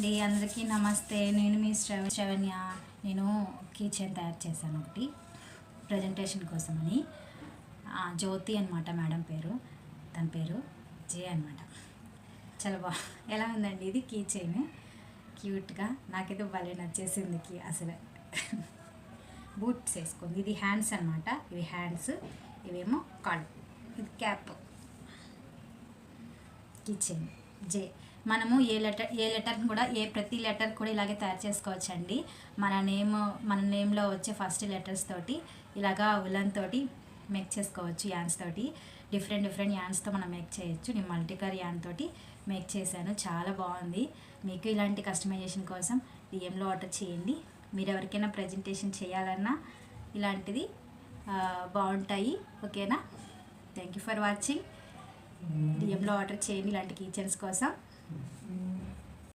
అండి, అందరికీ నమస్తే. నేను మీ శ్రవణ్య. నేను కీ చైన్ తయారు చేశాను ఒకటి ప్రజెంటేషన్ కోసమని. జ్యోతి అనమాట మేడం పేరు, తన పేరు జే అనమాట. చాలా ఎలా ఉందండి ఇది కీ చైన్, క్యూట్గా. నాకైతే భలే నచ్చేసింది కీ అసలు. బూట్స్ వేసుకుంది. ఇది హ్యాండ్స్ అనమాట, ఇవి హ్యాండ్స్, ఇవేమో కాళ్ళు, ఇది క్యాప్. కీ చైన్ జే. మనము ఏ లెటర్ కూడా ప్రతి లెటర్ కూడా ఇలాగే తయారు చేసుకోవచ్చండి. మన నేమ్లో వచ్చే ఫస్ట్ లెటర్స్ తోటి ఇలాగా ఉలన్ తోటి మేక్ చేసుకోవచ్చు. యాన్స్ తోటి డిఫరెంట్ యాన్స్తో మనం మేక్ చేయొచ్చు. నేను మల్టీకలర్ యాన్ తోటి మేక్ చేశాను, చాలా బాగుంది. మీకు ఇలాంటి కస్టమైజేషన్ కోసం డిఎంలో ఆర్డర్ చేయండి. మీరు ఎవరికైనా ప్రజెంటేషన్ చేయాలన్నా ఇలాంటిది బాగుంటాయి. ఓకేనా? Thank you for watching. డిఎంలో ఆర్డర్ చేయండి ఇలాంటి కీ చైన్స్ కోసం.